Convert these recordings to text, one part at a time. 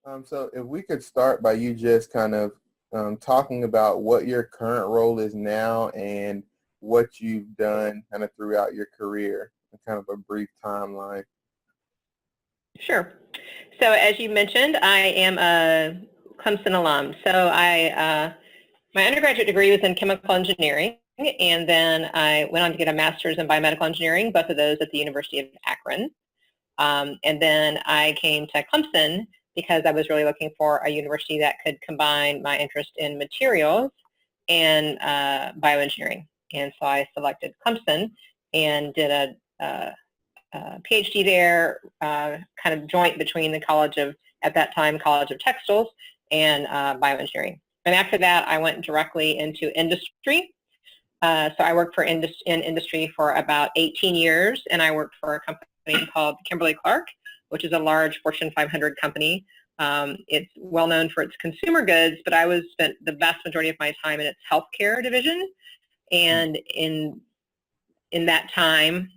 So if we could start by you just kind of talking about what your current role is now and what you've done kind of throughout your career, kind of a brief timeline. Sure. So as you mentioned, I am a Clemson alum. So my undergraduate degree was in chemical engineering, and then I went on to get a master's in biomedical engineering, both of those at the University of Akron. And then I came to Clemson because I was really looking for a university that could combine my interest in materials and bioengineering. And so I selected Clemson and did a PhD there, kind of joint between the College of, at that time, College of Textiles and bioengineering. And after that, I went directly into industry. So I worked in industry for about 18 years, and I worked for a company called Kimberly-Clark, which is a large Fortune 500 company. It's well known for its consumer goods, but I spent the vast majority of my time in its healthcare division. And in that time,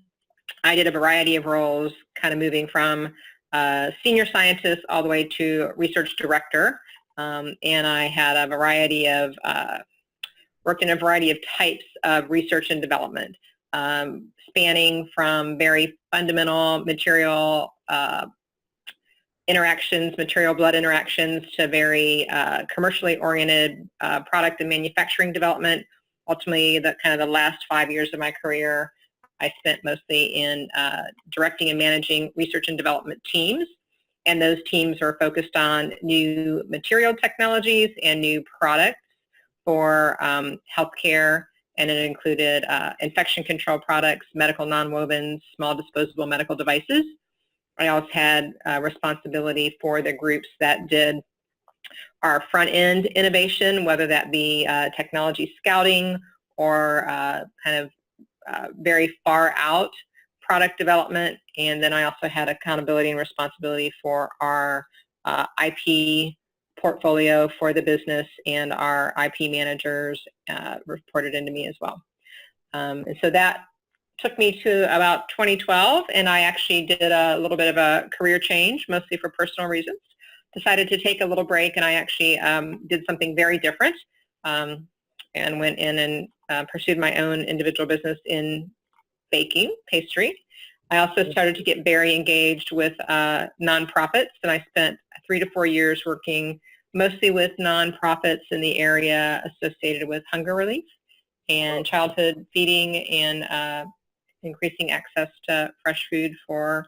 I did a variety of roles, kind of moving from senior scientist all the way to research director. And I had a variety of, worked in a variety of types of research and development, spanning from very fundamental material interactions, material-blood interactions, to very commercially oriented product and manufacturing development. Ultimately, the last 5 years of my career, I spent mostly in directing and managing research and development teams, and those teams are focused on new material technologies and new products for healthcare, and it included infection control products, medical nonwovens, small disposable medical devices. I also had responsibility for the groups that did our front-end innovation, whether that be technology scouting or very far out product development. And then I also had accountability and responsibility for our IP portfolio for the business, and our IP managers reported into me as well. And so that took me to about 2012, and I actually did a little bit of a career change, mostly for personal reasons. Decided to take a little break, and I actually did something very different, and went in and pursued my own individual business in baking, pastry. I also started to get very engaged with nonprofits, and I spent 3 to 4 years working mostly with nonprofits in the area associated with hunger relief and childhood feeding, and increasing access to fresh food for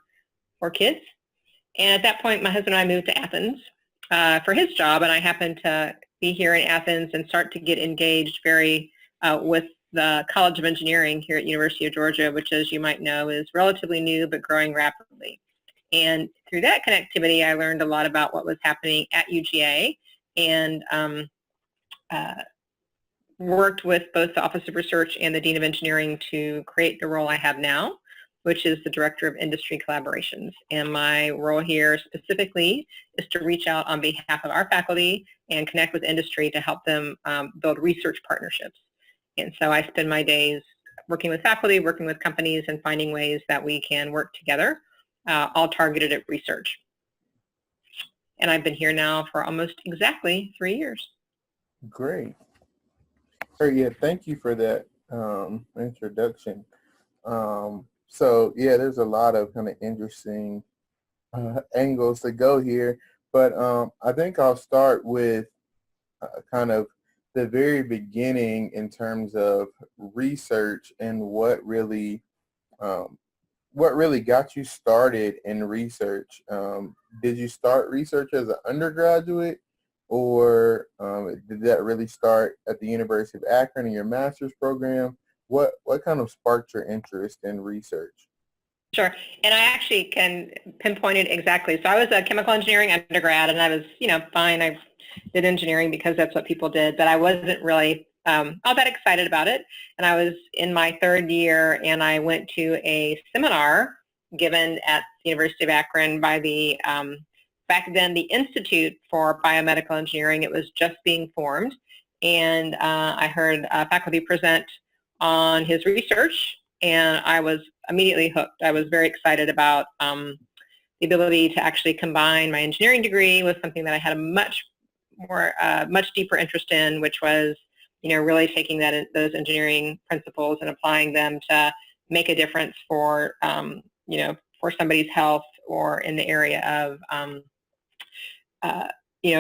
kids. And at that point, my husband and I moved to Athens for his job, and I happened to be here in Athens and start to get engaged very with the College of Engineering here at University of Georgia, which, as you might know, is relatively new but growing rapidly. And through that connectivity, I learned a lot about what was happening at UGA, and worked with both the Office of Research and the Dean of Engineering to create the role I have now, which is the Director of Industry Collaborations. And my role here specifically is to reach out on behalf of our faculty and connect with industry to help them build research partnerships. And so I spend my days working with faculty, working with companies, and finding ways that we can work together, all targeted at research. And I've been here now for almost exactly 3 years. Great. Yeah, thank you for that introduction. So yeah, there's a lot of kind of interesting angles to go here, but I think I'll start with kind of the very beginning in terms of research and what really got you started in research. Did you start research as an undergraduate, or did that really start at the University of Akron in your master's program? What kind of sparked your interest in research? Sure, and I actually can pinpoint it exactly. So I was a chemical engineering undergrad, and I was, fine. I did engineering because that's what people did, but I wasn't really all that excited about it. And I was in my third year, and I went to a seminar given at the University of Akron by the back then the Institute for Biomedical Engineering. It was just being formed, and I heard faculty present on his research, and I was immediately hooked. I was very excited about the ability to actually combine my engineering degree with something that I had a much deeper interest in, which was, really taking those engineering principles and applying them to make a difference for, for somebody's health, or in the area of,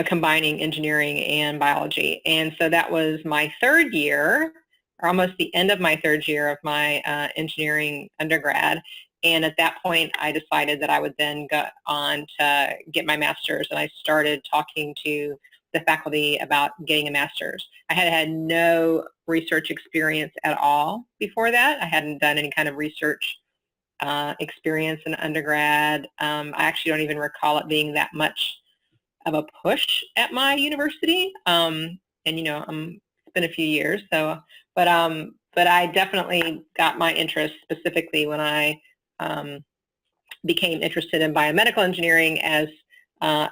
combining engineering and biology. And so that was my third year, or almost the end of my third year of my engineering undergrad. And at that point, I decided that I would then go on to get my master's, and I started talking to the faculty about getting a master's. I had had no research experience at all before that. I hadn't done any kind of research experience in undergrad. I actually don't even recall it being that much of a push at my university. And it's been a few years, so but I definitely got my interest specifically when I became interested in biomedical engineering as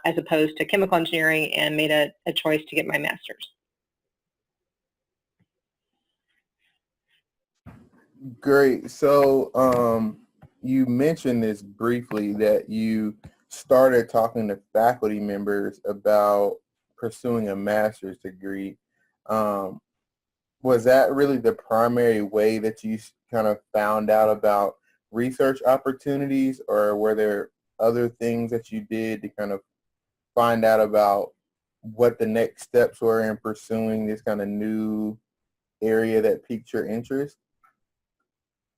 opposed to chemical engineering, and made a choice to get my master's. Great. So you mentioned this briefly, that you started talking to faculty members about pursuing a master's degree. Was that really the primary way that you kind of found out about research opportunities, or were there other things that you did to kind of find out about what the next steps were in pursuing this kind of new area that piqued your interest?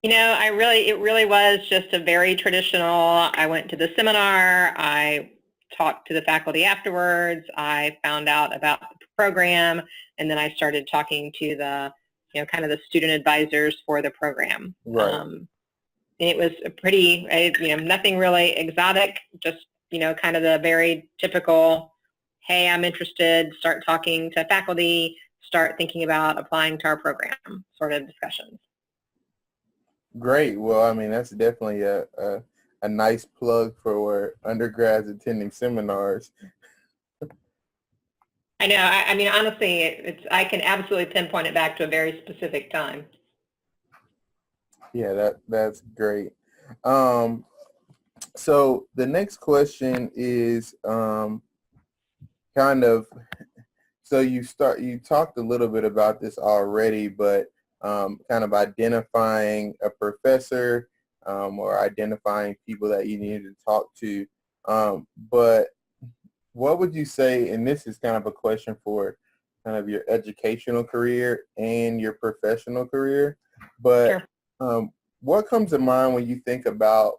It really was just a very traditional. I went to the seminar, I talked to the faculty afterwards, I found out about the program, and then I started talking to the, kind of the student advisors for the program. Right. It was a pretty, nothing really exotic, just, kind of the very typical, hey, I'm interested, start talking to faculty, start thinking about applying to our program sort of discussions. Great. Well, I mean, that's definitely a nice plug for undergrads attending seminars. I know. I mean, honestly, I can absolutely pinpoint it back to a very specific time. Yeah, that's great. So the next question is kind of, so you talked a little bit about this already, but kind of identifying a professor or identifying people that you needed to talk to. But what would you say, and this is kind of a question for kind of your educational career and your professional career, but Sure. what comes to mind when you think about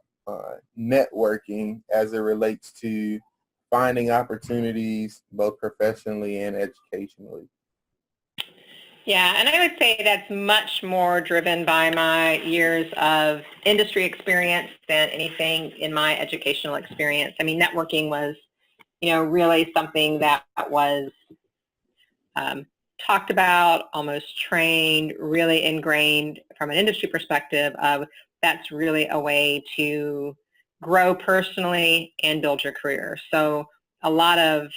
networking as it relates to finding opportunities both professionally and educationally? Yeah, and I would say that's much more driven by my years of industry experience than anything in my educational experience. I mean, networking was, really something that was talked about, almost trained, really ingrained from an industry perspective of that's really a way to grow personally and build your career. So a lot of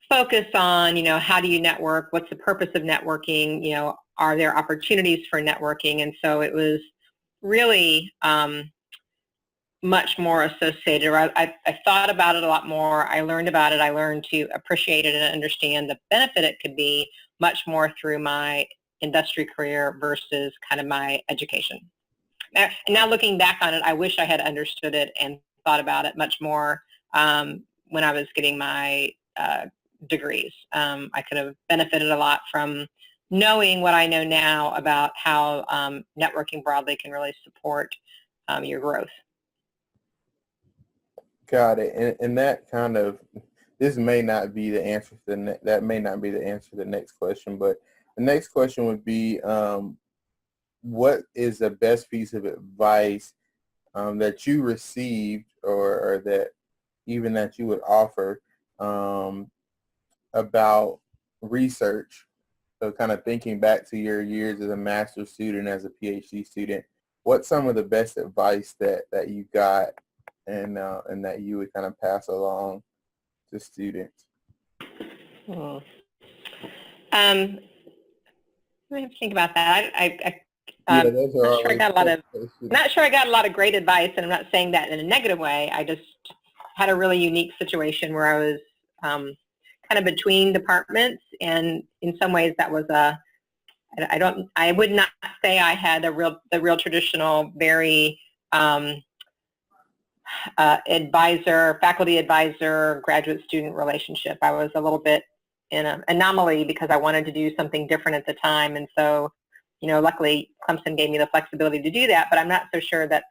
focus on, how do you network? What's the purpose of networking? Are there opportunities for networking? And so it was really much more associated. I thought about it a lot more. I learned about it. I learned to appreciate it and understand the benefit it could be much more through my industry career versus kind of my education. And now looking back on it, I wish I had understood it and thought about it much more when I was getting my degrees. I could have benefited a lot from knowing what I know now about how networking broadly can really support your growth. Got it. And that kind of, this may not be the answer to that may not be the answer to the next question, but the next question would be, what is the best piece of advice that you received, or that even that you would offer about research? So kind of thinking back to your years as a master's student, as a PhD student, what's some of the best advice that you got and that you would kind of pass along to students? Let me think about that. Yeah, those are Not sure I always got a lot tough of, questions. not sure I got a lot of great advice, and I'm not saying that in a negative way. I just had a really unique situation where I was kind of between departments, and in some ways that was I would not say I had the real traditional, very faculty advisor, graduate student relationship. I was a little bit in an anomaly because I wanted to do something different at the time, and so, luckily Clemson gave me the flexibility to do that, but I'm not so sure that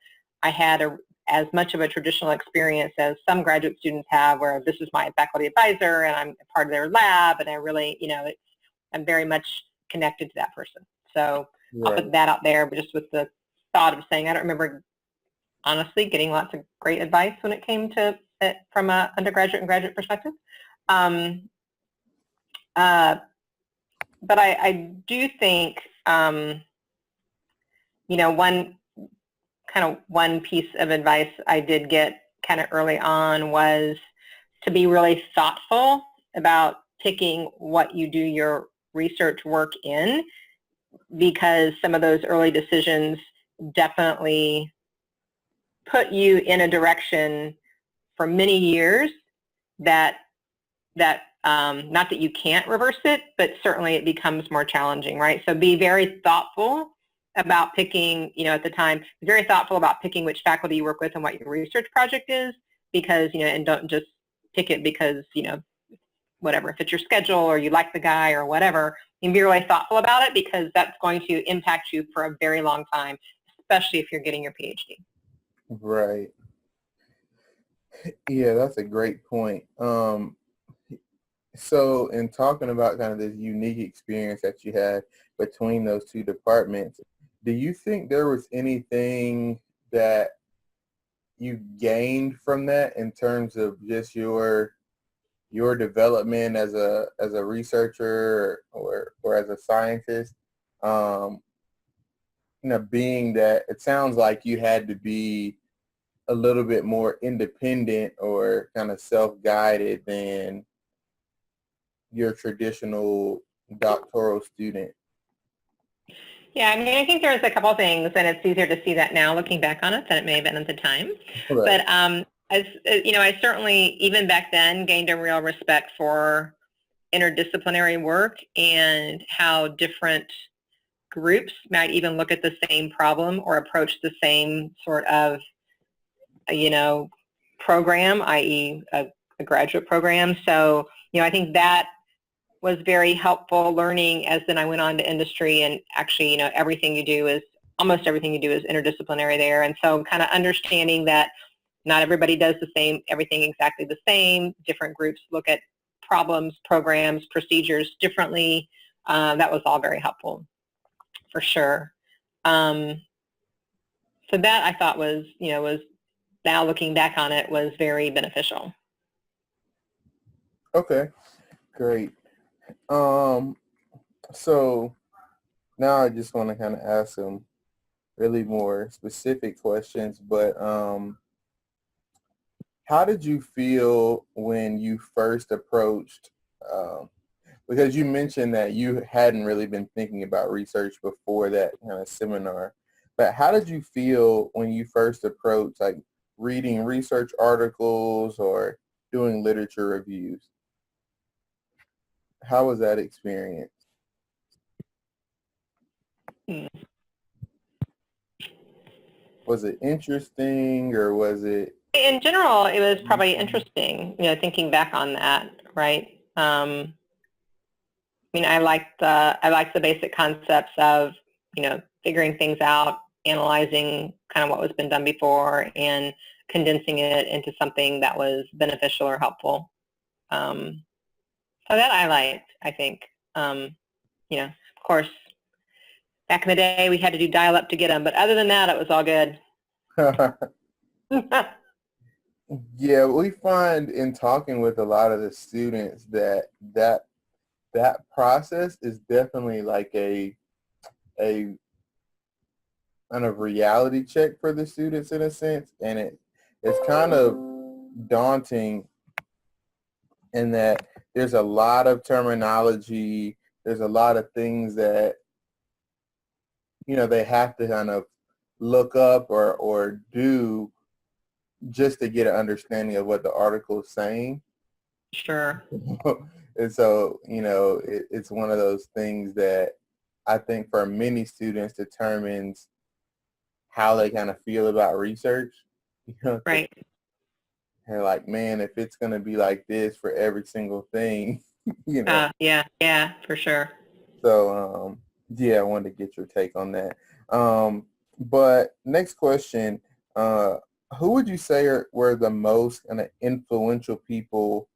I had as much of a traditional experience as some graduate students have, where this is my faculty advisor and I'm a part of their lab, and I really, I'm very much connected to that person. So I'll Right. put that out there, but just with the thought of saying, I don't remember, honestly, getting lots of great advice when it came to it from an undergraduate and graduate perspective. But I do think, one piece of advice I did get kind of early on was to be really thoughtful about picking what you do your research work in, because some of those early decisions definitely put you in a direction for many years that not that you can't reverse it, but certainly it becomes more challenging, right? So be very thoughtful about picking, at the time, very thoughtful about picking which faculty you work with and what your research project is, because, and don't just pick it because, whatever, if it's your schedule or you like the guy or whatever, you can be really thoughtful about it, because that's going to impact you for a very long time, especially if you're getting your PhD. Right. Yeah, that's a great point. So in talking about kind of this unique experience that you had between those two departments, do you think there was anything that you gained from that in terms of just your development as a researcher or as a scientist? Um, being that it sounds like you had to be a little bit more independent or kind of self-guided than your traditional doctoral student. Yeah, I mean, I think there's a couple of things, and it's easier to see that now looking back on it than it may have been at the time. Right. But I certainly, even back then, gained a real respect for interdisciplinary work and how different groups might even look at the same problem or approach the same sort of, program, i.e. a graduate program. So, I think that was very helpful learning as then I went on to industry, and actually, almost everything you do is interdisciplinary there. And so kind of understanding that not everybody does everything exactly the same. Different groups look at problems, programs, procedures differently. That was all very helpful, for sure. So that I thought was now looking back on it, was very beneficial. Okay, great. So now I just want to kind of ask some really more specific questions, but how did you feel when you first approached, because you mentioned that you hadn't really been thinking about research before that kind of seminar, but how did you feel when you first approached, like, reading research articles or doing literature reviews? How was that experience? Hmm. Was it interesting or was it? In general, it was probably interesting, thinking back on that, right? I mean, I liked the basic concepts of, figuring things out, analyzing kind of what was been done before, and condensing it into something that was beneficial or helpful. So that I liked, I think. Of course, back in the day, we had to do dial-up to get them, but other than that, it was all good. Yeah, we find in talking with a lot of the students that process is definitely like a kind of reality check for the students in a sense, and it's kind of daunting in that there's a lot of terminology, there's a lot of things that they have to kind of look up or do just to get an understanding of what the article is saying. Sure. And so, it's one of those things that I think for many students determines how they kind of feel about research. 'Cause Right. they're like, man, if it's going to be like this for every single thing, Yeah, for sure. So, yeah, I wanted to get your take on that. But next question, uh, who would you say were the most kind of influential people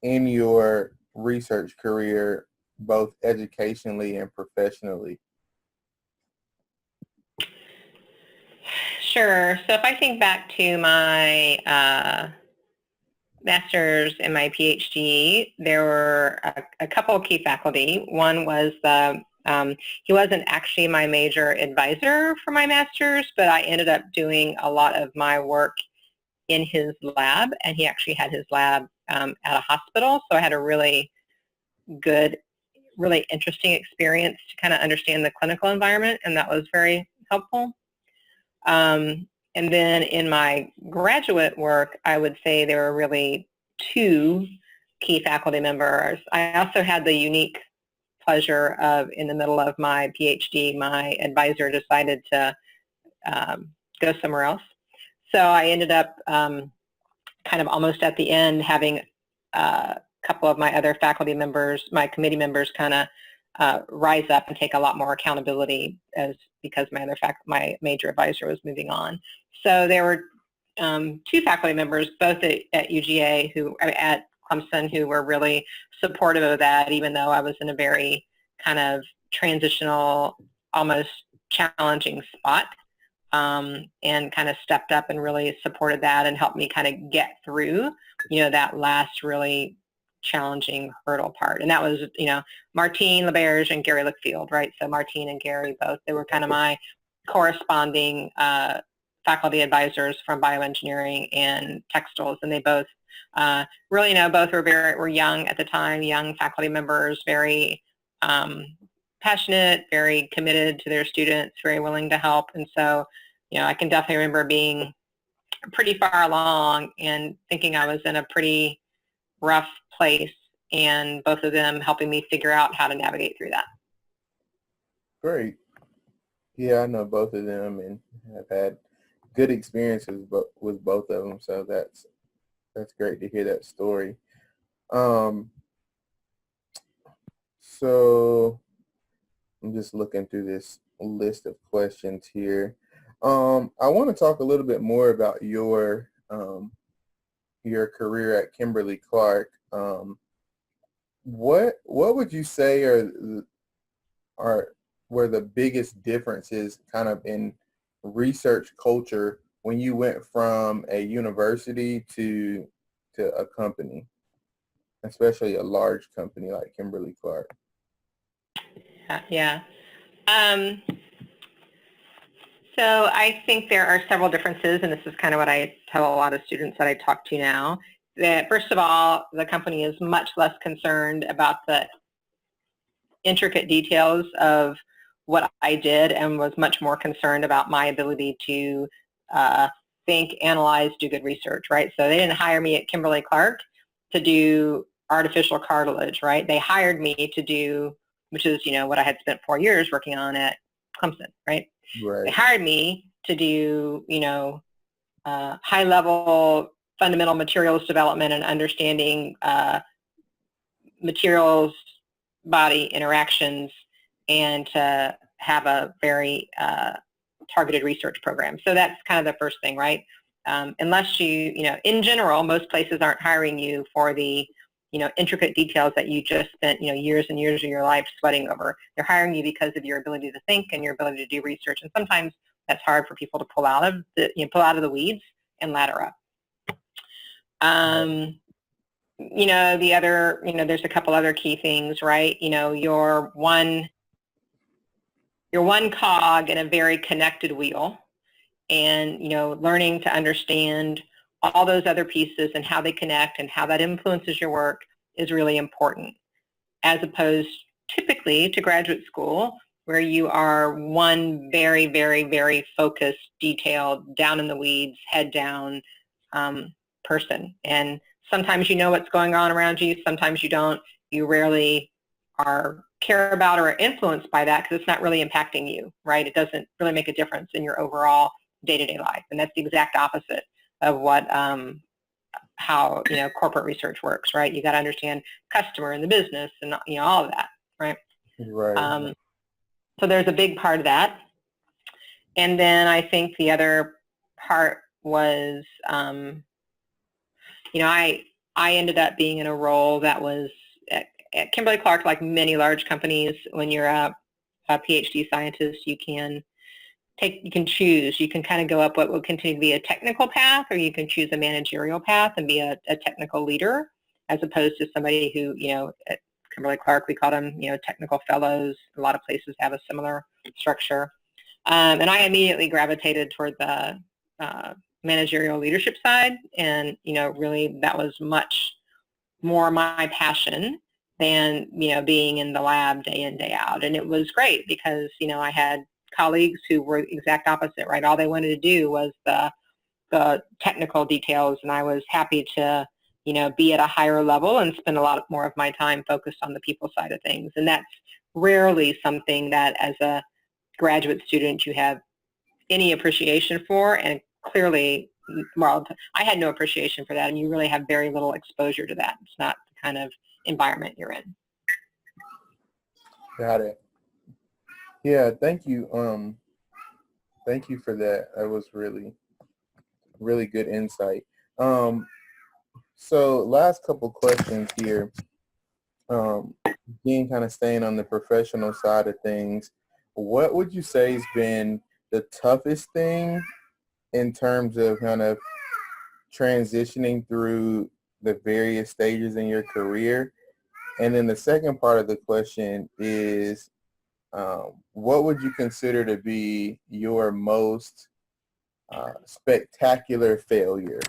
in your research career, both educationally and professionally? Sure. So if I think back to my master's and my PhD, there were a couple of key faculty. One was he wasn't actually my major advisor for my master's, but I ended up doing a lot of my work in his lab, and he actually had his lab at a hospital, so I had a really good, really interesting experience to kind of understand the clinical environment, and that was very helpful. And then in my graduate work, I would say there were really two key faculty members. I also had the unique pleasure of, in the middle of my PhD, my advisor decided to go somewhere else. So I ended up kind of almost at the end having a couple of my other faculty members, my committee members, kind of rise up and take a lot more accountability because my major advisor was moving on. So there were two faculty members, both at UGA, at Clemson, who were really supportive of that, even though I was in a very kind of transitional, almost challenging spot, and kind of stepped up and really supported that and helped me kind of get through, that last really challenging hurdle part. And that was, Martine LaBerge and Gary Lickfield, right? So Martine and Gary both, they were kind of my corresponding faculty advisors from bioengineering and textiles, and they both really, both were young at the time, young faculty members, very passionate, very committed to their students, very willing to help. And so, I can definitely remember being pretty far along and thinking I was in a pretty rough place, and both of them helping me figure out how to navigate through that. Great. Yeah, I know both of them and have had good experiences with both of them. So that's great to hear that story. So I'm just looking through this list of questions here. I want to talk a little bit more about your career at Kimberly-Clark. What would you say were the biggest differences kind of in research culture when you went from a university to a company, especially a large company like Kimberly-Clark? Yeah. So I think there are several differences, and this is kind of what I tell a lot of students that I talk to now, that first of all, the company is much less concerned about the intricate details of what I did and was much more concerned about my ability to think, analyze, do good research, right? So they didn't hire me at Kimberly-Clark to do artificial cartilage, right? They hired me to do, which is, what I had spent 4 years working on at Clemson, right? Right. They hired me to do, high-level fundamental materials development and understanding materials body interactions, and to have a very targeted research program. So that's kind of the first thing, right? Unless in general, most places aren't hiring you for the, intricate details that you just spent, years and years of your life sweating over. They're hiring you because of your ability to think and your ability to do research. And sometimes that's hard for people to pull out of the weeds and ladder up. The other, there's a couple other key things, right? You're one cog in a very connected wheel, and, learning to understand all those other pieces and how they connect and how that influences your work is really important, as opposed typically to graduate school, where you are one very, very, very focused, detailed, down in the weeds, head down person. And sometimes you know what's going on around you, sometimes you don't. You rarely care about or are influenced by that because it's not really impacting you, right? It doesn't really make a difference in your overall day-to-day life. And that's the exact opposite of what how corporate research works, right? You got to understand customer and the business and all of that, right? Right. So there's a big part of that. And then I think the other part was, I ended up being in a role that was at Kimberly-Clark, like many large companies. When you're a PhD scientist, you can choose. You can kind of go up what will continue to be a technical path, or you can choose a managerial path and be a technical leader, as opposed to somebody who, at Kimberly-Clark, we call them, technical fellows. A lot of places have a similar structure. And I immediately gravitated toward the managerial leadership side, and really that was much more my passion than being in the lab day in, day out. And it was great because I had colleagues who were exact opposite, right? All they wanted to do was the technical details, and I was happy to be at a higher level and spend a lot more of my time focused on the people side of things. And that's rarely something that as a graduate student you have any appreciation for, and clearly, well, I had no appreciation for that, and you really have very little exposure to that. It's not the kind of environment you're in. Got it. Yeah, thank you. Thank you for that. That was really, really good insight. So last couple questions here. Being kind of staying on the professional side of things, what would you say has been the toughest thing in terms of kind of transitioning through the various stages in your career? And then the second part of the question is, what would you consider to be your most spectacular failure?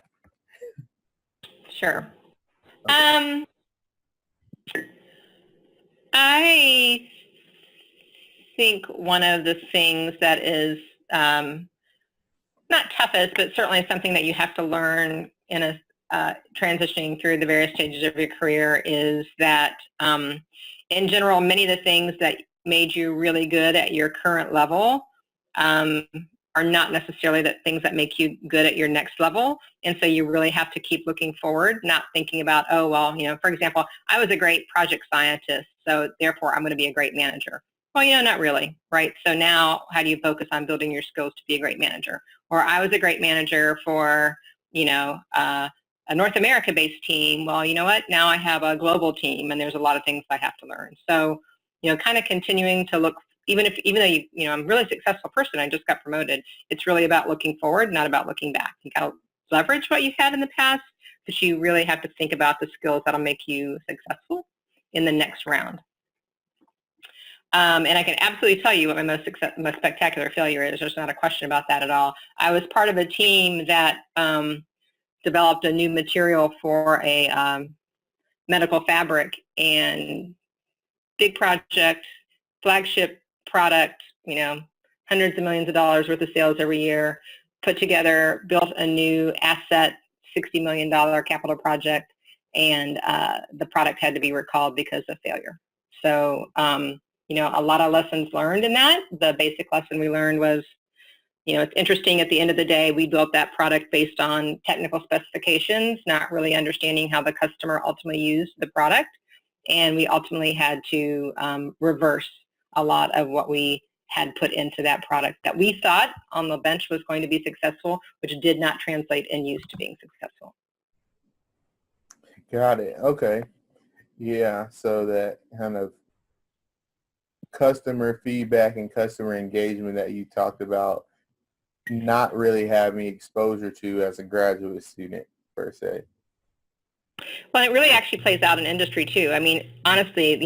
Sure. I think one of the things that is not toughest, but certainly something that you have to learn in a transitioning through the various stages of your career is that in general, many of the things that made you really good at your current level are not necessarily the things that make you good at your next level. And so you really have to keep looking forward, not thinking about, oh, well, for example, I was a great project scientist, so therefore I'm going to be a great manager. Well, not really, right? So now how do you focus on building your skills to be a great manager? Or I was a great manager for, a North America-based team. Well, you know what? Now I have a global team, and there's a lot of things I have to learn. So, kind of continuing to look, even though I'm a really successful person, I just got promoted. It's really about looking forward, not about looking back. You got to leverage what you had in the past, but you really have to think about the skills that'll make you successful in the next round. And I can absolutely tell you what my most spectacular failure is. There's not a question about that at all. I was part of a team that developed a new material for a medical fabric, and big project, flagship product, hundreds of millions of dollars worth of sales every year, put together, built a new asset, $60 million capital project, and the product had to be recalled because of failure. So, a lot of lessons learned in that. The basic lesson we learned was, it's interesting, at the end of the day, we built that product based on technical specifications, not really understanding how the customer ultimately used the product. And we ultimately had to reverse a lot of what we had put into that product that we thought on the bench was going to be successful, which did not translate in use to being successful. Got it. Okay. Yeah. So that kind of customer feedback and customer engagement that you talked about, not really having exposure to as a graduate student per se. Well, it really actually plays out in industry too. I mean, honestly,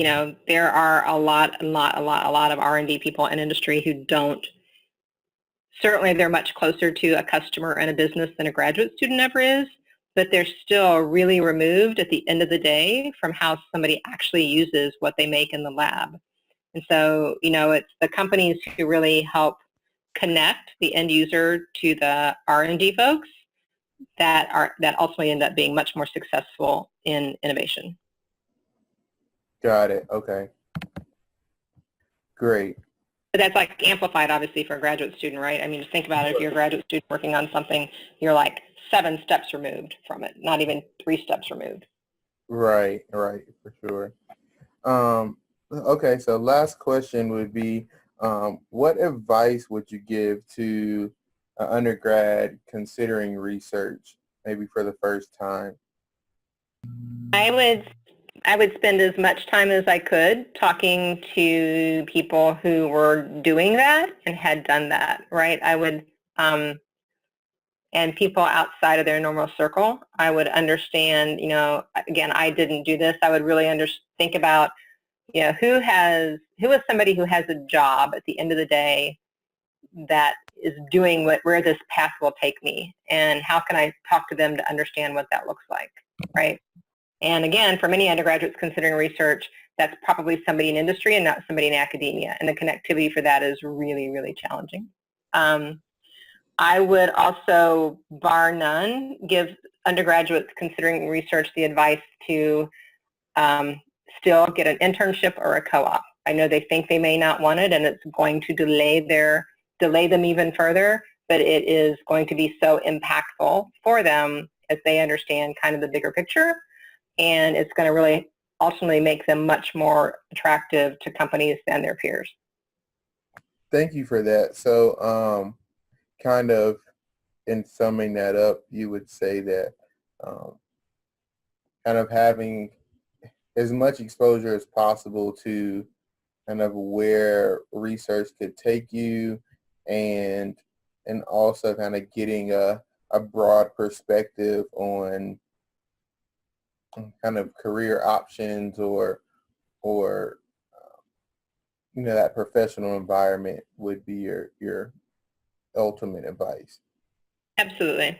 there are a lot of R&D people in industry who don't. Certainly, they're much closer to a customer and a business than a graduate student ever is, but they're still really removed at the end of the day from how somebody actually uses what they make in the lab. And so, it's the companies who really help connect the end user to the R&D folks that ultimately end up being much more successful in innovation. Got it. Okay. Great. But that's like amplified, obviously, for a graduate student, right? I mean, just think about it. If you're a graduate student working on something, you're like 7 steps removed from it, not even 3 steps removed. Right, for sure. Okay, so last question would be, what advice would you give to an undergrad considering research, maybe for the first time? I would spend as much time as I could talking to people who were doing that and had done that, right? I would, and people outside of their normal circle, I would understand, again, I didn't do this. I would really think about, who is somebody who has a job at the end of the day that is doing where this path will take me, and how can I talk to them to understand what that looks like, right? And again, for many undergraduates considering research, that's probably somebody in industry and not somebody in academia, and the connectivity for that is really, really challenging. I would also, bar none, give undergraduates considering research the advice to still get an internship or a co-op. I know they think they may not want it, and it's going to delay them even further, but it is going to be so impactful for them as they understand kind of the bigger picture, and it's going to really ultimately make them much more attractive to companies than their peers. Thank you for that. So, kind of in summing that up, you would say that kind of having as much exposure as possible to kind of where research could take you, and also kind of getting a broad perspective on kind of career options or that professional environment would be your ultimate advice. Absolutely.